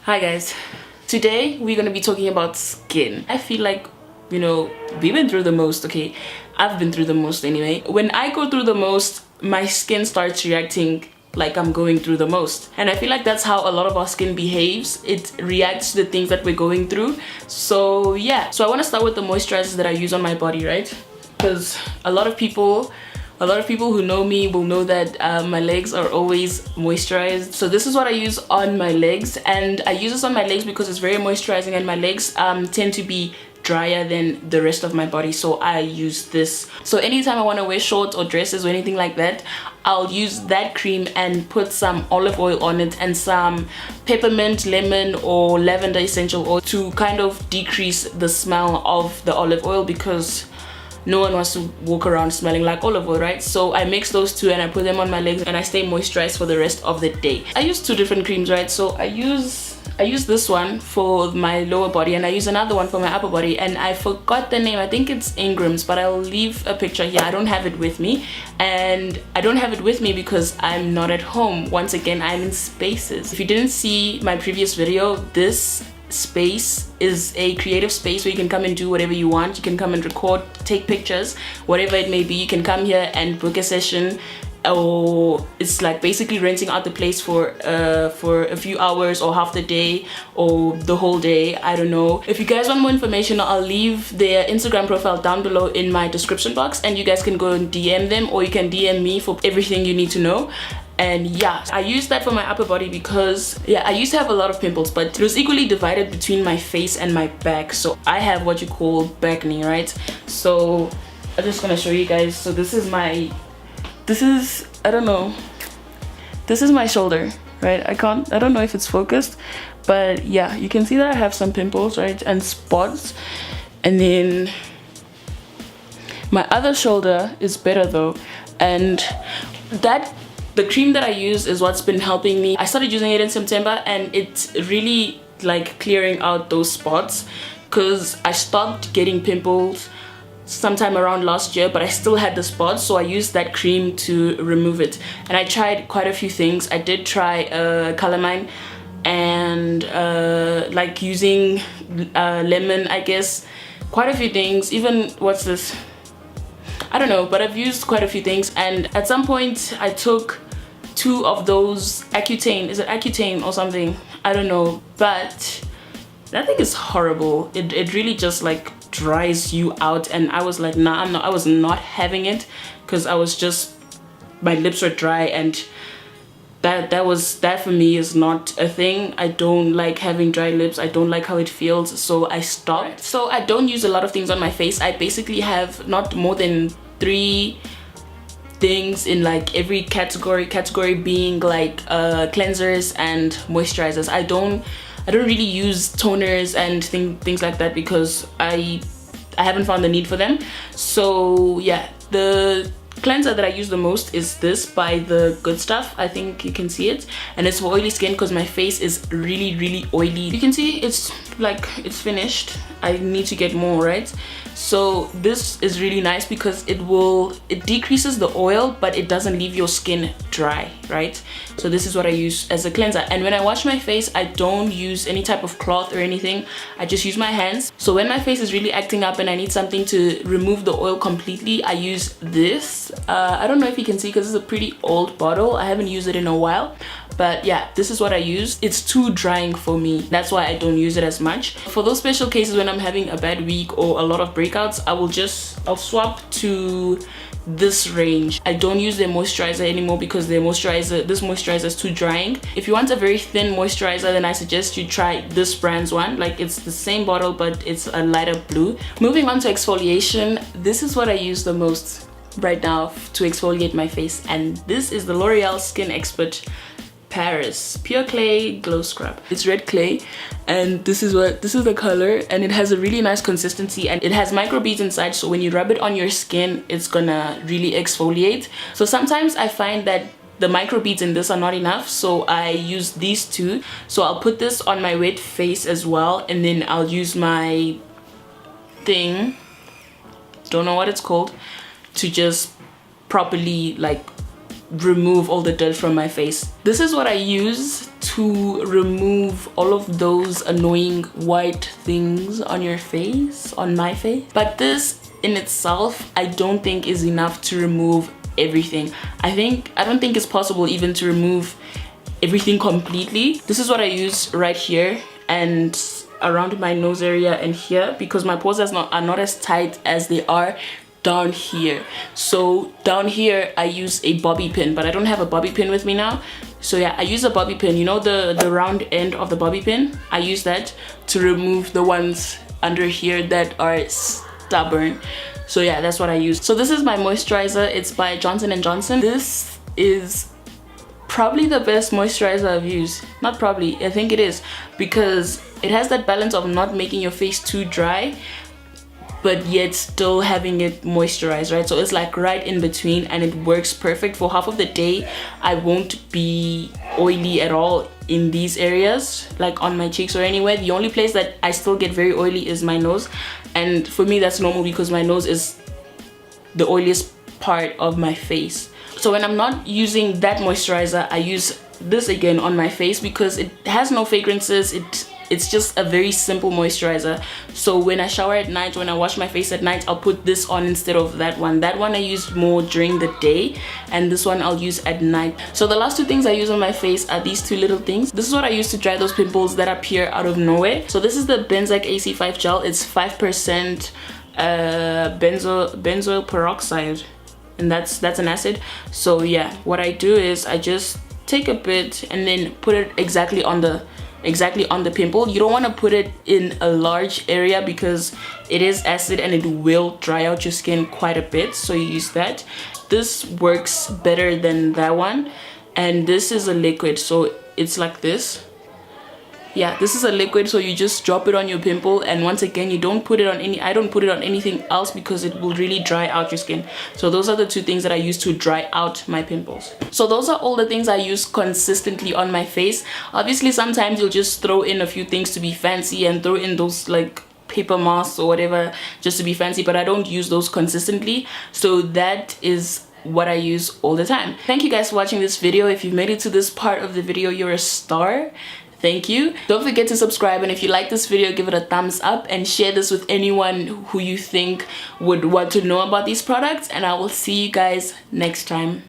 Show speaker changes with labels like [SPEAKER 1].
[SPEAKER 1] Hi guys, today we're gonna be talking about skin. I feel like, you know, we've been through the most. Okay, I've been through the most anyway. When I go through the most, my skin starts reacting like I'm going through the most, and I feel like that's how a lot of our skin behaves. It reacts to the things that we're going through. So yeah, so I want to start with the moisturizers that I use on my body, right? Because a lot of people who know me will know that my legs are always moisturized. So this is what I use on my legs, and I use this on my legs because it's very moisturizing, and my legs tend to be drier than the rest of my body, so I use this. So anytime I want to wear shorts or dresses or anything like that, I'll use that cream and put some olive oil on it and some peppermint, lemon or lavender essential oil to kind of decrease the smell of the olive oil, because no one wants to walk around smelling like olive oil, right? So I mix those two and I put them on my legs and I stay moisturized for the rest of the day. I use two different creams, right? So I use this one for my lower body and I use another one for my upper body, and I forgot the name. I think it's Ingram's, but I'll leave a picture here. I don't have it with me, and I don't have it with me because I'm not at home. Once again, I'm in spaces. If you didn't see my previous video, this space is a creative space where you can come and do whatever you want. You can come and record, take pictures, whatever it may be. You can come here and book a session, or it's like basically renting out the place for a few hours or half the day or the whole day. I don't know. If you guys want more information, I'll leave their Instagram profile down below in my description box, and you guys can go and DM them, or you can DM me for everything you need to know. And yeah, I use that for my upper body because yeah, I used to have a lot of pimples, but it was equally divided between my face and my back. So I have what you call bacne, right? So I'm just gonna show you guys. So this is my shoulder, right? I don't know if it's focused, but yeah, you can see that I have some pimples, right, and spots. And then my other shoulder is better though, and the cream that I use is what's been helping me. I started using it in September, and it's really like clearing out those spots, because I stopped getting pimples sometime around last year, but I still had the spots, so I used that cream to remove it. And I tried quite a few things. I did try calamine and like using lemon, I guess, quite a few things. Even what's this? I don't know, but I've used quite a few things. And at some point I took 2 of those Accutane. Is it Accutane or something? I don't know, but that thing is horrible. It really just like dries you out, and I was like, nah, I was not having it, because my lips were dry, and that for me is not a thing. I don't like having dry lips. I don't like how it feels, so I stopped. So I don't use a lot of things on my face. I basically have not more than 3 things in like every category being like cleansers and moisturizers. I don't really use toners and things like that, because I haven't found the need for them. So yeah, the cleanser that I use the most is this by The Good Stuff. I think you can see it, and it's for oily skin because my face is really oily. You can see it's like it's finished. I need to get more, right? So this is really nice because it decreases the oil, but it doesn't leave your skin dry, right? So this is what I use as a cleanser. And when I wash my face, I don't use any type of cloth or anything. I just use my hands. So when my face is really acting up and I need something to remove the oil completely, I use this. I don't know if you can see because it's a pretty old bottle. I haven't used it in a while. But yeah, this is what I use. It's too drying for me. That's why I don't use it as much. For those special cases when I'm having a bad week or a lot of breakouts, I'll swap to this range. I don't use their moisturizer anymore because this moisturizer is too drying. If you want a very thin moisturizer, then I suggest you try this brand's one. Like, it's the same bottle, but it's a lighter blue. Moving on to exfoliation, this is what I use the most right now to exfoliate my face, and this is the L'Oreal Skin Expert Paris Pure Clay Glow Scrub. It's red clay, and this is the color, and it has a really nice consistency, and it has microbeads inside, so when you rub it on your skin, it's gonna really exfoliate. So sometimes I find that the microbeads in this are not enough, so I use these 2. So I'll put this on my wet face as well, and then I'll use my thing, don't know what it's called, to just properly like remove all the dirt from my face. This is what I use to remove all of those annoying white things on your face, on my face. But this in itself, I don't think is enough to remove everything. I don't think it's possible even to remove everything completely. This is what I use right here and around my nose area and here, because my pores are not as tight as they are down here. So down here I use a bobby pin, but I don't have a bobby pin with me now. So yeah, I use a bobby pin, you know, the round end of the bobby pin. I use that to remove the ones under here that are stubborn. So yeah, that's what I use. So this is my moisturizer. It's by Johnson & Johnson. This is probably the best moisturizer I've used. Not probably, I think it is, because it has that balance of not making your face too dry but yet still having it moisturized, right? So it's like right in between, and it works perfect. For half of the day I won't be oily at all in these areas, like on my cheeks or anywhere. The only place that I still get very oily is my nose, and for me that's normal because my nose is the oiliest part of my face. So when I'm not using that moisturizer, I use this again on my face because it has no fragrances. It's just a very simple moisturizer. So when I shower at night, when I wash my face at night, I'll put this on instead of that one. That one I use more during the day, and this one I'll use at night. So the last two things I use on my face are these two little things. This is what I use to dry those pimples that appear out of nowhere. So this is the Benzac AC5 gel. It's 5% benzoyl peroxide, and that's an acid. So yeah, what I do is I just take a bit and then put it exactly on the pimple. You don't want to put it in a large area because it is acid and it will dry out your skin quite a bit, so you use that. This works better than that one, and this is a liquid, so it's like this. Yeah, this is a liquid, so you just drop it on your pimple, and once again, you don't put it on I don't put it on anything else because it will really dry out your skin. So those are the two things that I use to dry out my pimples. So those are all the things I use consistently on my face. Obviously, sometimes you'll just throw in a few things to be fancy and throw in those like paper masks or whatever just to be fancy, but I don't use those consistently. So that is what I use all the time. Thank you guys for watching this video. If you've made it to this part of the video, you're a star. Thank you. Don't forget to subscribe, and if you like this video, give it a thumbs up and share this with anyone who you think would want to know about these products, and I will see you guys next time.